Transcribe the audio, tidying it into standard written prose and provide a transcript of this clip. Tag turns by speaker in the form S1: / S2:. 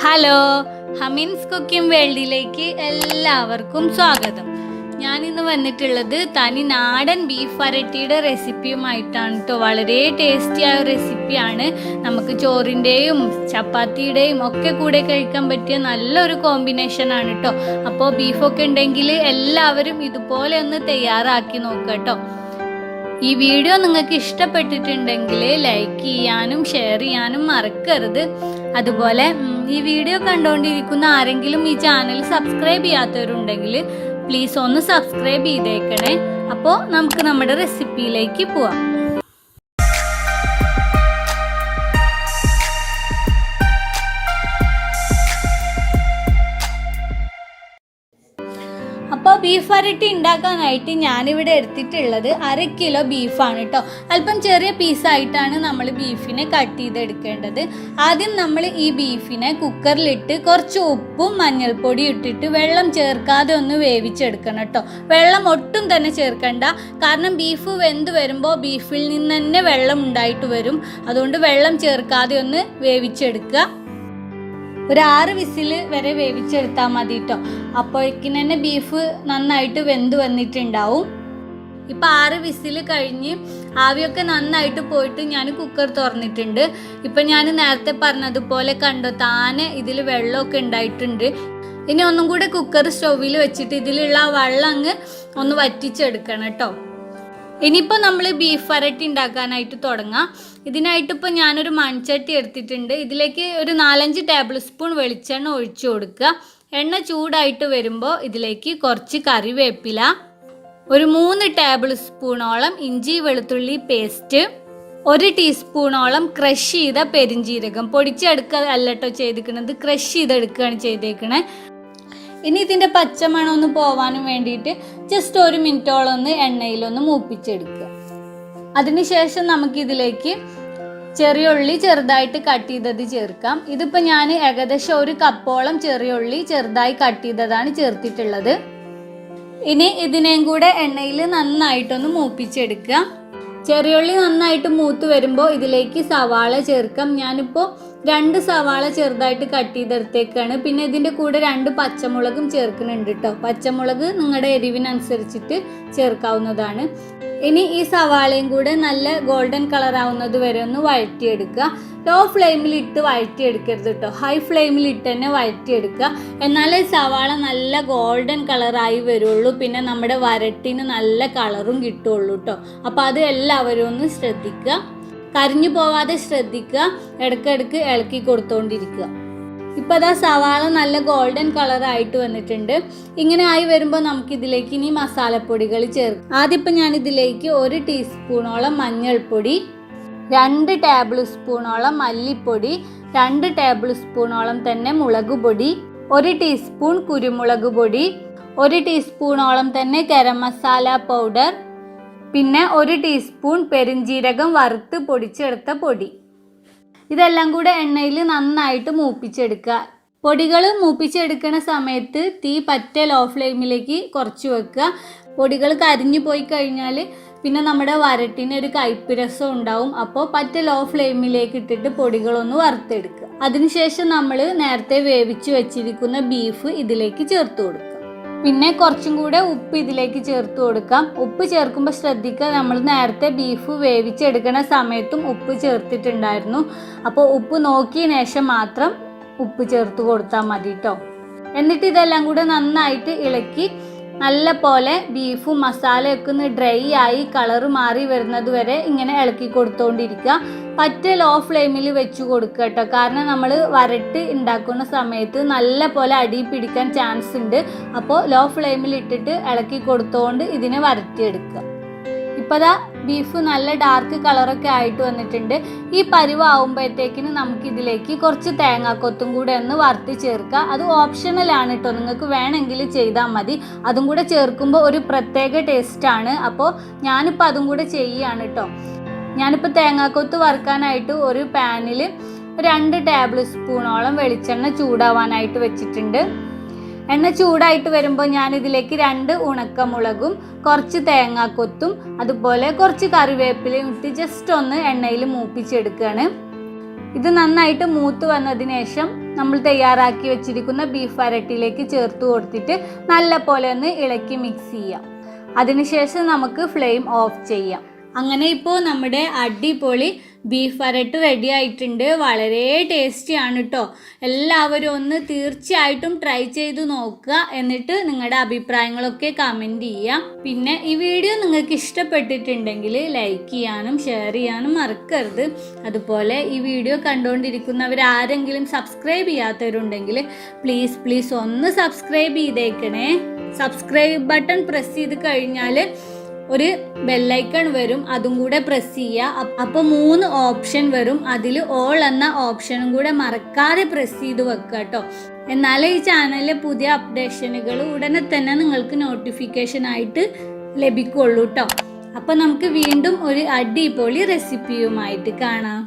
S1: Hello, ഹമീൻസ് cooking വേൾഡിലേക്ക് എല്ലാവർക്കും സ്വാഗതം. ഞാൻ ഇന്ന് വന്നിട്ടുള്ളത് തനി നാടൻ ബീഫ് വരട്ടിയുടെ റെസിപ്പിയുമായിട്ടാണ് കേട്ടോ. വളരെ ടേസ്റ്റിയായ റെസിപ്പിയാണ്. നമുക്ക് ചോറിൻ്റെയും ചപ്പാത്തിയുടെയും ഒക്കെ കൂടെ കഴിക്കാൻ പറ്റിയ നല്ലൊരു കോമ്പിനേഷൻ ആണ് കേട്ടോ. അപ്പോൾ ബീഫൊക്കെ ഉണ്ടെങ്കിൽ എല്ലാവരും ഇതുപോലെ ഒന്ന് തയ്യാറാക്കി നോക്കുക കേട്ടോ. ഈ വീഡിയോ നിങ്ങൾക്ക് ഇഷ്ടപ്പെട്ടിട്ടുണ്ടെങ്കിൽ ലൈക്ക് ചെയ്യാനും ഷെയർ ചെയ്യാനും മറക്കരുത്. അതുപോലെ ഈ വീഡിയോ കണ്ടുകൊണ്ടിരിക്കുന്ന ആരെങ്കിലും ഈ ചാനൽ സബ്സ്ക്രൈബ് ചെയ്യാത്തവരുണ്ടെങ്കിൽ പ്ലീസ് ഒന്ന് സബ്സ്ക്രൈബ് ചെയ്തേക്കണേ. അപ്പോൾ നമുക്ക് നമ്മുടെ റെസിപ്പിയിലേക്ക് പോവാം. അപ്പോൾ ബീഫ് വരട്ടി ഉണ്ടാക്കാനായിട്ട് ഞാനിവിടെ എടുത്തിട്ടുള്ളത് 1/2 കിലോ ബീഫാണ് കേട്ടോ. അല്പം ചെറിയ പീസായിട്ടാണ് നമ്മൾ ബീഫിനെ കട്ട് ചെയ്തെടുക്കേണ്ടത്. ആദ്യം നമ്മൾ ഈ ബീഫിനെ കുക്കറിലിട്ട് കുറച്ച് ഉപ്പും മഞ്ഞൾപ്പൊടി ഇട്ടിട്ട് വെള്ളം ചേർക്കാതെ ഒന്ന് വേവിച്ചെടുക്കണം കേട്ടോ. വെള്ളം ഒട്ടും തന്നെ ചേർക്കണ്ട, കാരണം ബീഫ് വെന്ത് വരുമ്പോൾ ബീഫിൽ നിന്ന് തന്നെ വെള്ളം ഉണ്ടായിട്ട് വരും. അതുകൊണ്ട് വെള്ളം ചേർക്കാതെ ഒന്ന് വേവിച്ചെടുക്കുക. ഒരു 6 വിസിൽ വരെ വേവിച്ചെടുത്താൽ മതി കേട്ടോ. അപ്പോഴേക്കും തന്നെ ബീഫ് നന്നായിട്ട് വെന്ത് വന്നിട്ടുണ്ടാവും. ഇപ്പം 6 വിസിൽ കഴിഞ്ഞ് ആവിയൊക്കെ നന്നായിട്ട് പോയിട്ട് ഞാൻ കുക്കർ തുറന്നിട്ടുണ്ട്. ഇപ്പം ഞാൻ നേരത്തെ പറഞ്ഞതുപോലെ കണ്ടോ, താനെ ഇതിൽ വെള്ളമൊക്കെ ഉണ്ടായിട്ടുണ്ട്. ഇനി ഒന്നും കൂടെ കുക്കർ സ്റ്റൗവിൽ വെച്ചിട്ട് ഇതിലുള്ള വെള്ളം അങ്ങ് ഒന്ന് വറ്റിച്ചെടുക്കണം കേട്ടോ. ഇനിയിപ്പോൾ നമ്മൾ ബീഫ് വരട്ടി ഉണ്ടാക്കാനായിട്ട് തുടങ്ങാം. ഇതിനായിട്ടിപ്പോൾ ഞാനൊരു മൺചട്ടി എടുത്തിട്ടുണ്ട്. ഇതിലേക്ക് ഒരു 4-5 ടേബിൾ സ്പൂൺ വെളിച്ചെണ്ണ ഒഴിച്ചു കൊടുക്കുക. എണ്ണ ചൂടായിട്ട് വരുമ്പോൾ ഇതിലേക്ക് കുറച്ച് കറിവേപ്പില, ഒരു 3 ടേബിൾ സ്പൂണോളം ഇഞ്ചി വെളുത്തുള്ളി പേസ്റ്റ്, 1 ടീസ്പൂണോളം ക്രഷ് ചെയ്ത പെരിഞ്ജീരകം. പൊടിച്ചെടുക്കുക അല്ല കേട്ടോ ചെയ്തിരിക്കുന്നത്, ക്രഷ് ചെയ്തെടുക്കുകയാണ് ചെയ്തേക്കണേ. ഇനി ഇതിൻ്റെ പച്ചമണം ഒന്ന് പോവാനും വേണ്ടിയിട്ട് ജസ്റ്റ് 1 മിനിറ്റോളം ഒന്ന് എണ്ണയിലൊന്ന് മൂപ്പിച്ചെടുക്കുക. അതിനുശേഷം നമുക്കിതിലേക്ക് ചെറിയ ഉള്ളി ചെറുതായിട്ട് കട്ട് ചെയ്തത് ചേർക്കാം. ഇതിപ്പോൾ ഞാൻ ഏകദേശം 1 കപ്പോളം ചെറിയ ഉള്ളി ചെറുതായി കട്ട് ചെയ്തതാണ് ചേർത്തിട്ടുള്ളത്. ഇനി ഇതിനെയും കൂടെ എണ്ണയിൽ നന്നായിട്ടൊന്ന് മൂപ്പിച്ചെടുക്കുക. ചെറിയുള്ളി നന്നായിട്ട് മൂത്ത് വരുമ്പോൾ ഇതിലേക്ക് സവാള ചേർക്കാം. ഞാനിപ്പോൾ 2 സവാള ചെറുതായിട്ട് കട്ട് ചെയ്തെടുത്തേക്കാണ്. പിന്നെ ഇതിൻ്റെ കൂടെ 2 പച്ചമുളകും ചേർക്കുന്നുണ്ട് കേട്ടോ. പച്ചമുളക് നിങ്ങളുടെ എരിവിനനുസരിച്ചിട്ട് ചേർക്കാവുന്നതാണ്. ഇനി ഈ സവാളയും കൂടെ നല്ല ഗോൾഡൻ കളർ ആവുന്നത് വരെ ഒന്ന് വഴറ്റിയെടുക്കുക. ലോ ഫ്ലെയിമിൽ ഇട്ട് വഴറ്റിയെടുക്കരുത് കേട്ടോ, ഹൈ ഫ്ലെയിമിൽ ഇട്ട് തന്നെ വഴറ്റിയെടുക്കുക. എന്നാലേ സവാള നല്ല ഗോൾഡൻ കളറായി വരുള്ളൂ. പിന്നെ നമ്മുടെ വരട്ടിന് നല്ല കളറും കിട്ടുള്ളൂ കേട്ടോ. അപ്പോൾ അത് എല്ലാവരും ഒന്ന് ശ്രദ്ധിക്കുക, കരിഞ്ഞു പോവാതെ ശ്രദ്ധിക്കുക, ഇടയ്ക്കിടയ്ക്ക് ഇളക്കി കൊടുത്തോണ്ടിരിക്കുക. ഇപ്പോൾ അതാ സവാള നല്ല ഗോൾഡൻ കളർ ആയിട്ട് വന്നിട്ടുണ്ട്. ഇങ്ങനെ ആയി വരുമ്പോൾ നമുക്കിതിലേക്ക് ഇനി മസാലപ്പൊടികൾ ചേർക്കാം. ആദ്യം ഇപ്പം ഞാനിതിലേക്ക് 1 ടീസ്പൂണോളം മഞ്ഞൾപ്പൊടി, 2 ടേബിൾ സ്പൂണോളം മല്ലിപ്പൊടി, 2 ടേബിൾ സ്പൂണോളം തന്നെ മുളക് പൊടി, 1 ടീസ്പൂൺ കുരുമുളക് പൊടി, 1 ടീസ്പൂണോളം തന്നെ ഗരം മസാല പൗഡർ, പിന്നെ 1 ടീസ്പൂൺ പെരിഞ്ജീരകം വറുത്ത് പൊടിച്ചെടുത്ത പൊടി. ഇതെല്ലാം കൂടെ എണ്ണയിൽ നന്നായിട്ട് മൂപ്പിച്ചെടുക്കുക. പൊടികൾ മൂപ്പിച്ചെടുക്കുന്ന സമയത്ത് തീ പറ്റ ലോ ഫ്ലെയിമിലേക്ക് കുറച്ച് വെക്കുക. പൊടികൾ കരിഞ്ഞു പോയി കഴിഞ്ഞാൽ പിന്നെ നമ്മുടെ വരട്ടിന് ഒരു കയ്പ്പ് രസം ഉണ്ടാവും. അപ്പോൾ പറ്റ ലോ ഫ്ലെയിമിലേക്ക് ഇട്ടിട്ട് പൊടികളൊന്ന് വറുത്തെടുക്കുക. അതിനുശേഷം നമ്മൾ നേരത്തെ വേവിച്ച് വെച്ചിരിക്കുന്ന ബീഫ് ഇതിലേക്ക് ചേർത്ത് കൊടുക്കുക. പിന്നെ കുറച്ചും കൂടെ ഉപ്പ് ഇതിലേക്ക് ചേർത്ത് കൊടുക്കാം. ഉപ്പ് ചേർക്കുമ്പോൾ ശ്രദ്ധിക്കുക, നമ്മൾ നേരത്തെ ബീഫ് വേവിച്ചെടുക്കുന്ന സമയത്തും ഉപ്പ് ചേർത്തിട്ടുണ്ടായിരുന്നു. അപ്പോൾ ഉപ്പ് നോക്കിയ ശേഷം മാത്രം ഉപ്പ് ചേർത്ത് കൊടുത്താൽ മതി കേട്ടോ. എന്നിട്ട് ഇതെല്ലാം കൂടെ നന്നായിട്ട് ഇളക്കി നല്ല പോലെ ബീഫും മസാലയൊക്കെ ഒന്ന് ഡ്രൈ ആയി കളറ് മാറി വരുന്നത് വരെ ഇങ്ങനെ ഇളക്കി കൊടുത്തോണ്ടിരിക്കുക. പറ്റ ലോ ഫ്ലെയിമിൽ വെച്ച് കൊടുക്കുക കേട്ടോ, കാരണം നമ്മൾ വരട്ട് ഉണ്ടാക്കുന്ന സമയത്ത് നല്ല പോലെ അടി പിടിക്കാൻ ചാൻസ് ഉണ്ട്. അപ്പോൾ ലോ ഫ്ലെയിമിൽ ഇട്ടിട്ട് ഇളക്കി കൊടുത്തോണ്ട് ഇതിനെ വരട്ടിയെടുക്കുക. ഇപ്പോൾ ദാ ബീഫ് നല്ല ഡാർക്ക് കളറൊക്കെ ആയിട്ട് വന്നിട്ടുണ്ട്. ഈ പരുവാകുമ്പോഴത്തേക്കിന് നമുക്കിതിലേക്ക് കുറച്ച് തേങ്ങാക്കൊത്തും കൂടെ ഒന്ന് വറുത്ത് ചേർക്കുക. അത് ഓപ്ഷണലാണ് കേട്ടോ, നിങ്ങൾക്ക് വേണമെങ്കിൽ ചെയ്താൽ മതി. അതും കൂടെ ചേർക്കുമ്പോൾ ഒരു പ്രത്യേക ടേസ്റ്റാണ്. അപ്പോൾ ഞാനിപ്പോൾ അതും കൂടെ ചെയ്യുകയാണ് കേട്ടോ. ഞാനിപ്പോൾ തേങ്ങാക്കൊത്ത് വറുക്കാനായിട്ട് ഒരു പാനിൽ 2 ടേബിൾ സ്പൂണോളം വെളിച്ചെണ്ണ ചൂടാവാനായിട്ട് വെച്ചിട്ടുണ്ട്. എണ്ണ ചൂടായിട്ട് വരുമ്പോൾ ഞാൻ ഇതിലേക്ക് 2 ഉണക്കമുളകും കുറച്ച് തേങ്ങാക്കൊത്തും അതുപോലെ കുറച്ച് കറിവേപ്പിലയും ഇട്ട് ജസ്റ്റ് ഒന്ന് എണ്ണയിൽ മൂപ്പിച്ചെടുക്കുകയാണ്. ഇത് നന്നായിട്ട് മൂത്ത് വന്നതിന് ശേഷം നമ്മൾ തയ്യാറാക്കി വെച്ചിരിക്കുന്ന ബീഫ് വരട്ടിയിലേക്ക് ചേർത്ത് കൊടുത്തിട്ട് നല്ല പോലെ ഒന്ന് ഇളക്കി മിക്സ് ചെയ്യാം. അതിനുശേഷം നമുക്ക് ഫ്ലെയിം ഓഫ് ചെയ്യാം. അങ്ങനെ ഇപ്പോൾ നമ്മുടെ അടിപൊളി ബീഫ് വരട്ട് റെഡി ആയിട്ടുണ്ട്. വളരെ ടേസ്റ്റിയാണ് കേട്ടോ. എല്ലാവരും ഒന്ന് തീർച്ചയായിട്ടും ട്രൈ ചെയ്ത് നോക്കുക. എന്നിട്ട് നിങ്ങളുടെ അഭിപ്രായങ്ങളൊക്കെ കമൻറ്റ് ചെയ്യാം. പിന്നെ ഈ വീഡിയോ നിങ്ങൾക്ക് ഇഷ്ടപ്പെട്ടിട്ടുണ്ടെങ്കിൽ ലൈക്ക് ചെയ്യാനും ഷെയർ ചെയ്യാനും മറക്കരുത്. അതുപോലെ ഈ വീഡിയോ കണ്ടുകൊണ്ടിരിക്കുന്നവരാരെങ്കിലും സബ്സ്ക്രൈബ് ചെയ്യാത്തവരുണ്ടെങ്കിൽ പ്ലീസ് ഒന്ന് സബ്സ്ക്രൈബ് ചെയ്തേക്കണേ. സബ്സ്ക്രൈബ് ബട്ടൺ പ്രസ് ചെയ്ത് കഴിഞ്ഞാൽ ഒരു ബെല്ലൈക്കൺ വരും, അതും കൂടെ പ്രസ് ചെയ്യുക. അപ്പോൾ 3 ഓപ്ഷൻ വരും. അതിൽ ഓൾ എന്ന ഓപ്ഷനും കൂടെ മറക്കാതെ പ്രസ് ചെയ്ത് വെക്കുക കേട്ടോ. എന്നാലേ ഈ ചാനലിലെ പുതിയ അപ്ഡേഷനുകൾ ഉടനെ തന്നെ നിങ്ങൾക്ക് നോട്ടിഫിക്കേഷൻ ആയിട്ട് ലഭിക്കുള്ളൂ കേട്ടോ. അപ്പോൾ നമുക്ക് വീണ്ടും ഒരു അടിപൊളി റെസിപ്പിയുമായിട്ട് കാണാം.